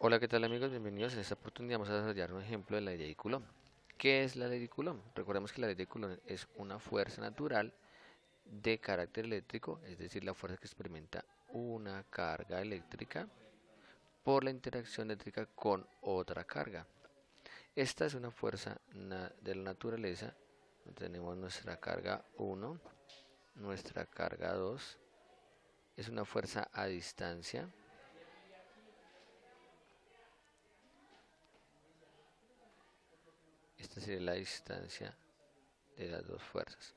Hola, ¿qué tal amigos? Bienvenidos. En esta oportunidad vamos a desarrollar un ejemplo de la ley de Coulomb. ¿Qué es la ley de Coulomb? Recordemos que la ley de Coulomb es una fuerza natural de carácter eléctrico, es decir, la fuerza que experimenta una carga eléctrica por la interacción eléctrica con otra carga. Esta es una fuerza de la naturaleza. Tenemos nuestra carga 1, nuestra carga 2. Es una fuerza a distancia. Esta sería la distancia de las dos fuerzas.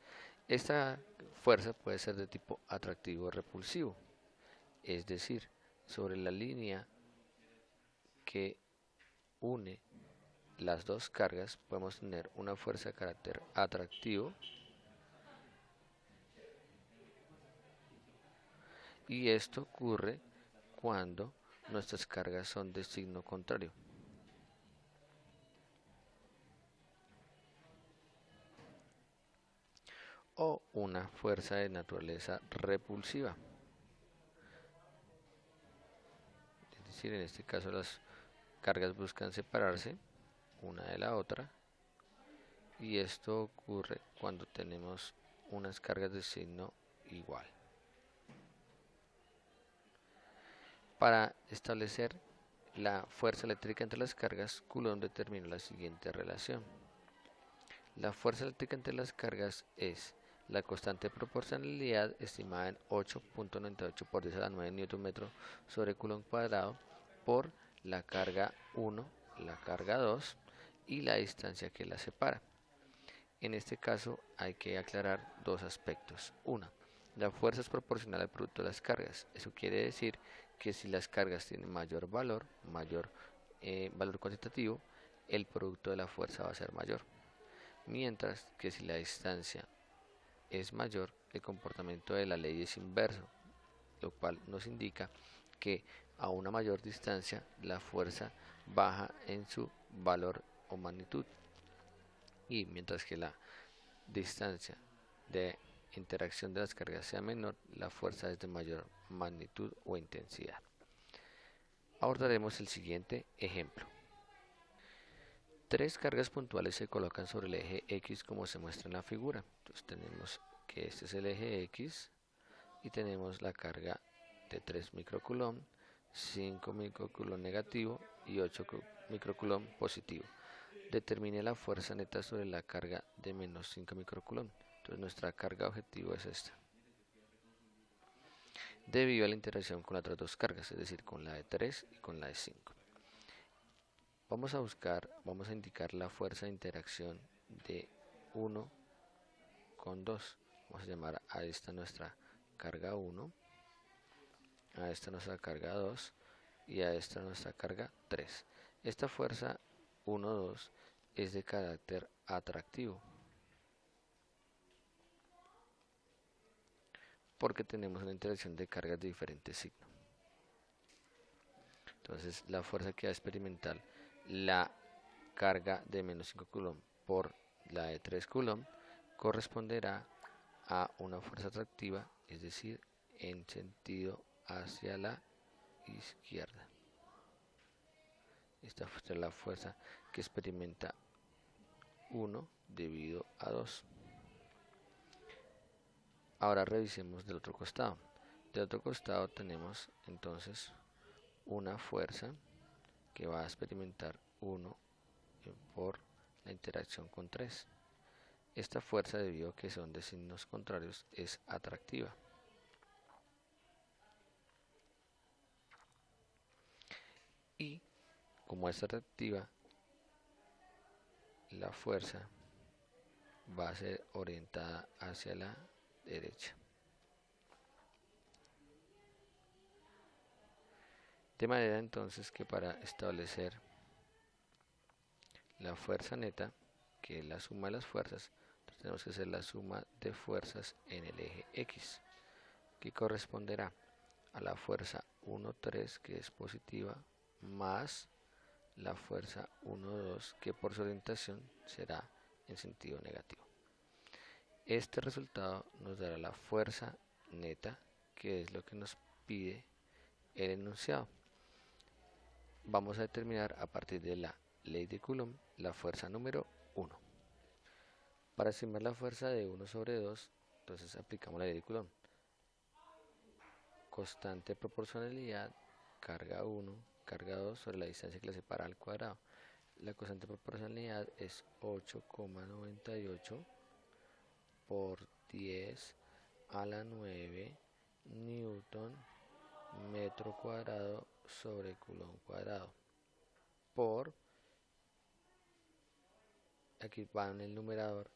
Esta fuerza puede ser de tipo atractivo o repulsivo, es decir, sobre la línea que une las dos cargas podemos tener una fuerza de carácter atractivo y esto ocurre cuando nuestras cargas son de signo contrario. O una fuerza de naturaleza repulsiva, es decir, en este caso las cargas buscan separarse una de la otra y esto ocurre cuando tenemos unas cargas de signo igual. Para establecer la fuerza eléctrica entre las cargas, Coulomb determinó la siguiente relación. La fuerza eléctrica entre las cargas es la constante de proporcionalidad estimada en 8.98 por 10 a la 9 Nm sobre Coulomb cuadrado por la carga 1, la carga 2 y la distancia que la separa. En este caso hay que aclarar dos aspectos. Una, la fuerza es proporcional al producto de las cargas. Eso quiere decir que si las cargas tienen mayor valor cuantitativo, el producto de la fuerza va a ser mayor. Mientras que si la distancia es mayor, el comportamiento de la ley es inverso, lo cual nos indica que a una mayor distancia la fuerza baja en su valor o magnitud y mientras que la distancia de interacción de las cargas sea menor, la fuerza es de mayor magnitud o intensidad. Abordaremos el siguiente ejemplo. Tres cargas puntuales se colocan sobre el eje X como se muestra en la figura. Entonces tenemos que este es el eje X y tenemos la carga de 3 microcoulomb, 5 microcoulomb negativo y 8 microcoulomb positivo. Determine la fuerza neta sobre la carga de menos 5 microcoulomb. Entonces nuestra carga objetivo es esta. Debido a la interacción con las otras dos cargas, es decir, con la de 3 y con la de 5. Vamos a indicar la fuerza de interacción de 1 con 2. Vamos a llamar a esta nuestra carga 1, a esta nuestra carga 2 y a esta nuestra carga 3. Esta fuerza 1, 2 es de carácter atractivo porque tenemos una interacción de cargas de diferente signo. Entonces la fuerza que va a experimentar la carga de menos 5 coulomb por la de 3 coulomb corresponderá a una fuerza atractiva, es decir, en sentido hacia la izquierda. Esta es la fuerza que experimenta 1 debido a 2. Ahora revisemos del otro costado. Del otro costado tenemos entonces una fuerza que va a experimentar 1 por la interacción con 3. Esta fuerza, debido a que son de signos contrarios, es atractiva. Y como es atractiva, la fuerza va a ser orientada hacia la derecha. De manera entonces que para establecer la fuerza neta, que es la suma de las fuerzas, tenemos que hacer la suma de fuerzas en el eje X, que corresponderá a la fuerza 1,3 que es positiva más la fuerza 1,2 que por su orientación será en sentido negativo. Este resultado nos dará la fuerza neta, que es lo que nos pide el enunciado. vamos a determinar a partir de la ley de Coulomb la fuerza número 1. Para estimar la fuerza de 1 sobre 2, entonces aplicamos la ley de Coulomb. Constante de proporcionalidad, carga 1, carga 2 sobre la distancia que la separa al cuadrado. La constante de proporcionalidad es 8,98 por 10 a la 9 newton metro cuadrado sobre coulomb cuadrado por, aquí va en el numerador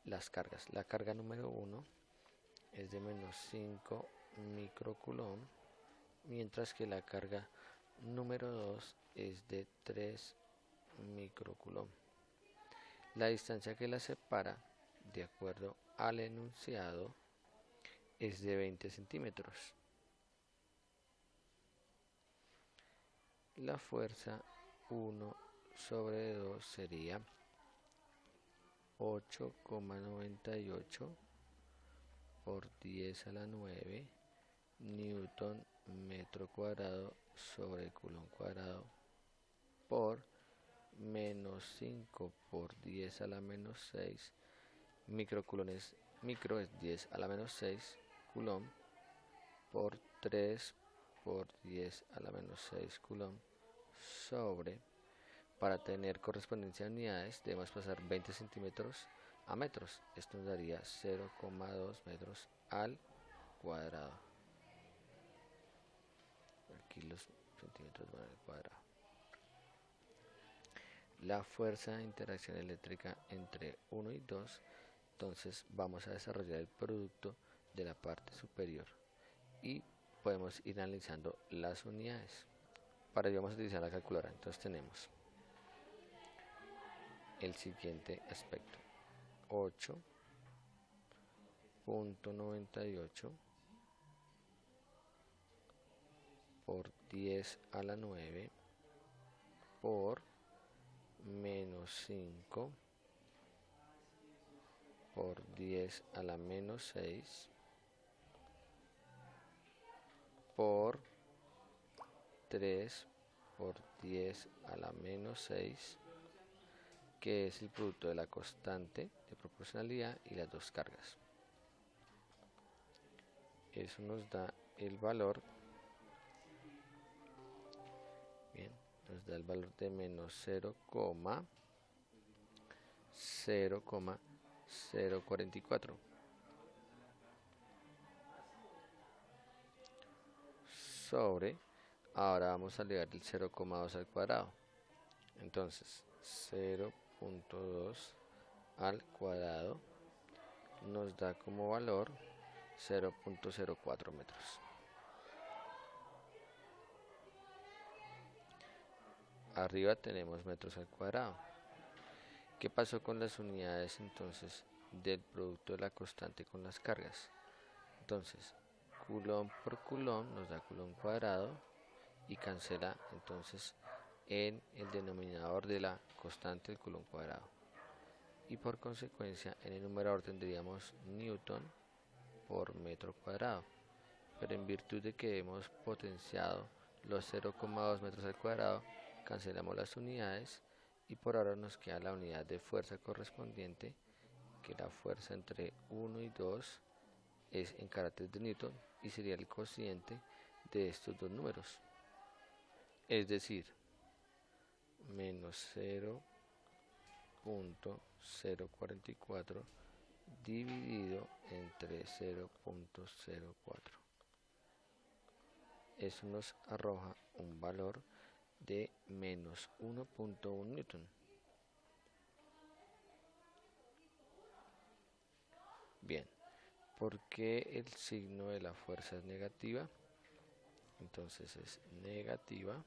las cargas. La carga número 1 es de menos 5 microcoulomb, mientras que la carga número 2 es de 3 microcoulomb. La distancia que la separa, de acuerdo al enunciado, es de 20 centímetros. La fuerza 1 sobre 2 sería 8,98 por 10 a la 9 newton metro cuadrado sobre coulomb cuadrado por menos 5 por 10 a la menos 6 microcoulombs. Micro es 10 a la menos 6 coulomb por 3 por 10 a la menos 6 coulomb sobre, para tener correspondencia a unidades debemos pasar 20 centímetros a metros. Esto nos daría 0,2 metros al cuadrado. Aquí los centímetros van al cuadrado. La fuerza de interacción eléctrica entre 1 y 2, entonces vamos a desarrollar el producto de la parte superior y podemos ir analizando las unidades. Para ello vamos a utilizar la calculadora. Entonces tenemos el siguiente aspecto: 8,98 por 10 a la 9 por menos 5 por 10 a la menos 6 por 3 por 10 a la menos 6, que es el producto de la constante de proporcionalidad y las dos cargas. Eso nos da el valor, bien, nos da el valor de menos 0,044 sobre, ahora vamos a elevar el 0,2 al cuadrado. Entonces 0,2 al cuadrado nos da como valor 0,04 metros. Arriba tenemos metros al cuadrado. ¿Qué pasó con las unidades entonces del producto de la constante con las cargas? Entonces, coulomb por coulomb nos da coulomb cuadrado y cancela entonces en el denominador de la constante el coulomb cuadrado. Y por consecuencia en el numerador tendríamos newton por metro cuadrado. Pero en virtud de que hemos potenciado los 0,2 metros al cuadrado, cancelamos las unidades y por ahora nos queda la unidad de fuerza correspondiente, que la fuerza entre 1 y 2 es en carácter de newton y sería el cociente de estos dos números, es decir, menos 0,044 dividido entre 0,04. Eso nos arroja un valor de menos 1,1 newton. Bien, ¿por qué el signo de la fuerza es negativa? Entonces es negativa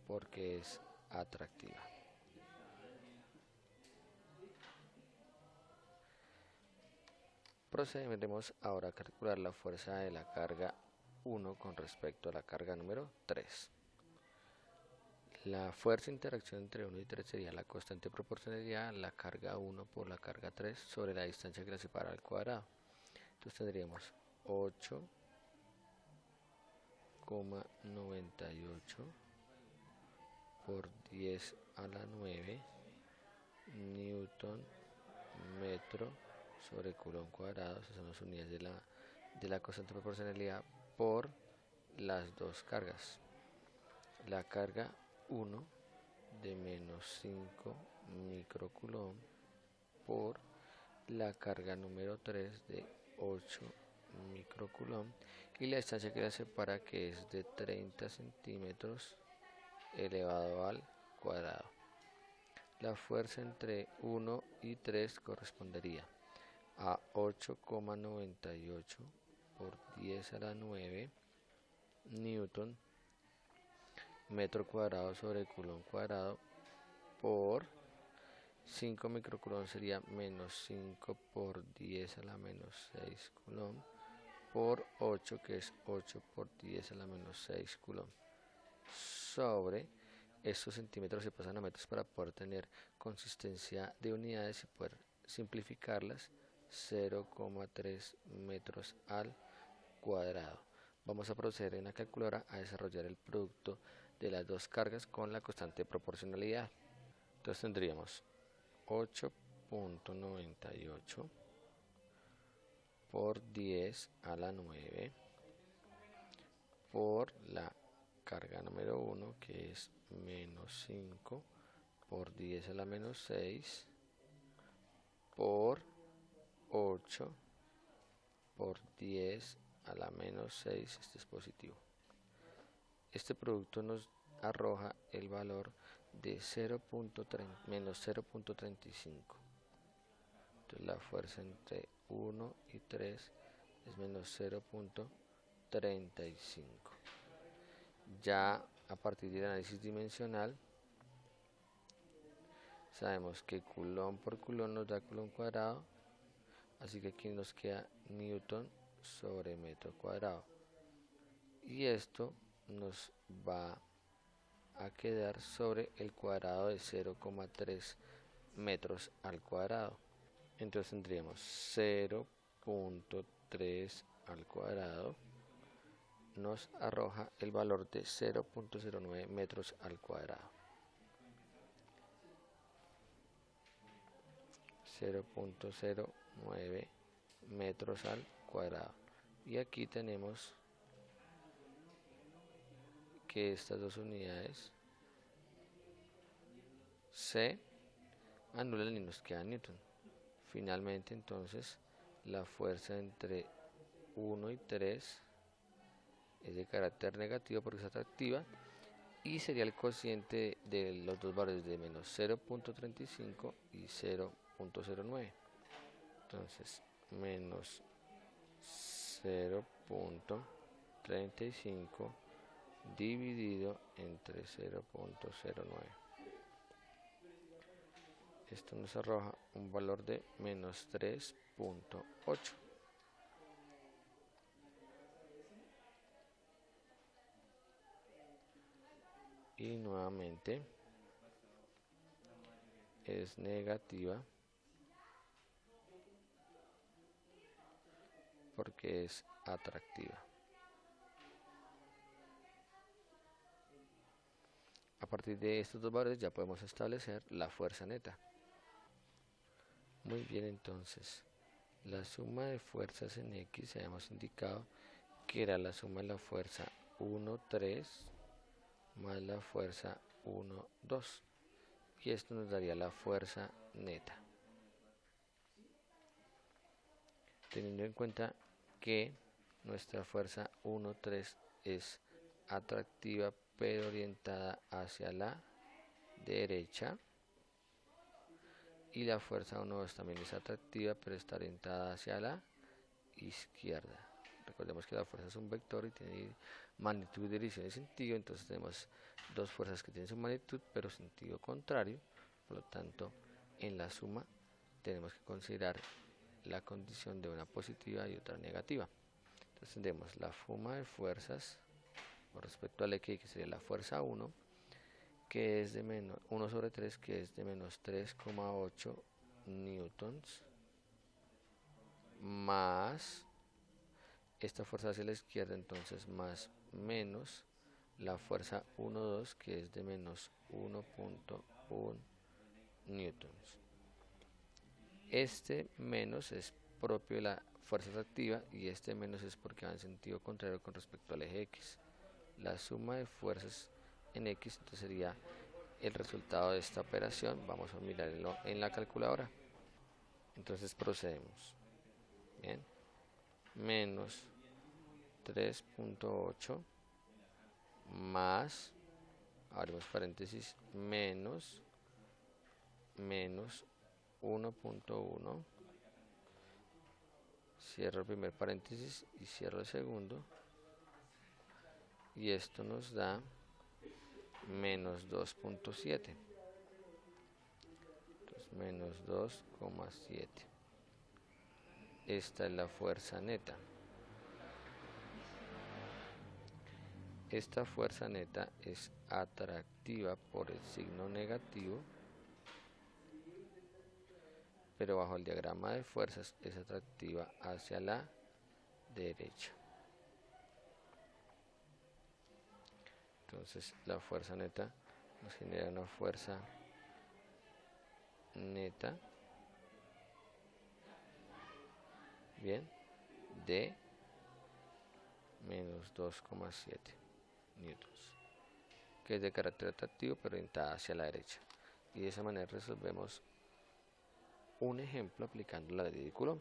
porque es atractiva. Procederemos ahora a calcular la fuerza de la carga 1 con respecto a la carga número 3. La fuerza de interacción entre 1 y 3 sería la constante de proporcionalidad, la carga 1 por la carga 3 sobre la distancia que la separa al cuadrado. Entonces tendríamos 8 8,98 por 10 a la 9 Newton metro sobre coulomb cuadrado. Esas son las unidades de la constante de proporcionalidad por las dos cargas. La carga 1 de menos 5 microcoulomb por la carga número 3 de 8 microcoulomb y la distancia que la separa, que es de 30 centímetros elevado al cuadrado. La fuerza entre 1 y 3 correspondería a 8,98 por 10 a la 9 Newton metro cuadrado sobre coulomb cuadrado por 5 microcoulomb sería menos 5 por 10 a la menos 6 coulomb por 8, que es 8 por 10 a la menos 6 coulomb, sobre estos centímetros se pasan a metros para poder tener consistencia de unidades y poder simplificarlas. 0,3 metros al cuadrado. Vamos a proceder en la calculadora a desarrollar el producto de las dos cargas con la constante de proporcionalidad. Entonces tendríamos 8,98 por 10 a la 9 por la carga número 1, que es menos 5 por 10 a la menos 6 por 8 por 10 a la menos 6, este es positivo. Este producto nos arroja el valor de menos 0,35. Entonces la fuerza entre 1 y 3 es menos 0,35. Ya a partir del análisis dimensional sabemos que coulomb por coulomb nos da coulomb cuadrado, así que aquí nos queda newton sobre metro cuadrado, y esto nos va a quedar sobre el cuadrado de 0,3 metros al cuadrado. Entonces tendríamos 0,3 al cuadrado nos arroja el valor de 0,09 metros al cuadrado. 0,09 metros al cuadrado. Y aquí tenemos que estas dos unidades se anulan y nos queda newton. Finalmente, entonces, la fuerza entre 1 y 3 es de carácter negativo porque es atractiva, y sería el cociente de los dos valores de menos 0,35 y 0,09. Entonces, menos 0,35 dividido entre 0,09. Esto nos arroja un valor de menos 3,8. Y nuevamente es negativa porque es atractiva. A partir de estos dos valores ya podemos establecer la fuerza neta. Muy bien, entonces la suma de fuerzas en X habíamos indicado que era la suma de la fuerza 1, 3 más la fuerza 1, 2, y esto nos daría la fuerza neta. Teniendo en cuenta que nuestra fuerza 1, 3 es atractiva pero orientada hacia la derecha, y la fuerza 1, 2 también es atractiva pero está orientada hacia la izquierda. Recordemos que la fuerza es un vector y tiene magnitud, dirección y sentido. Entonces tenemos dos fuerzas que tienen su magnitud pero sentido contrario. Por lo tanto, en la suma tenemos que considerar la condición de una positiva y otra negativa. Entonces tendremos la suma de fuerzas con respecto al X, que sería la fuerza 1, que es de menos 1 sobre 3, que es de menos 3,8 newtons, más esta fuerza hacia la izquierda, entonces más menos la fuerza 1,2 que es de menos 1,1 newtons. Este menos es propio de la fuerza atractiva y este menos es porque va en sentido contrario con respecto al eje X. La suma de fuerzas en X entonces sería el resultado de esta operación. Vamos a mirarlo en la calculadora. Entonces procedemos. Bien. Menos 3,8 más, abrimos paréntesis, menos 1,1, cierro el primer paréntesis y cierro el segundo, y esto nos da menos 2,7. Entonces menos 2,7. Esta es la fuerza neta. Esta fuerza neta es atractiva por el signo negativo, pero bajo el diagrama de fuerzas es atractiva hacia la derecha. Entonces la fuerza neta nos genera una fuerza neta, bien, de menos 2,7 newtons, que es de carácter atractivo pero orientada hacia la derecha. Y de esa manera resolvemos un ejemplo aplicando la ley de Coulomb.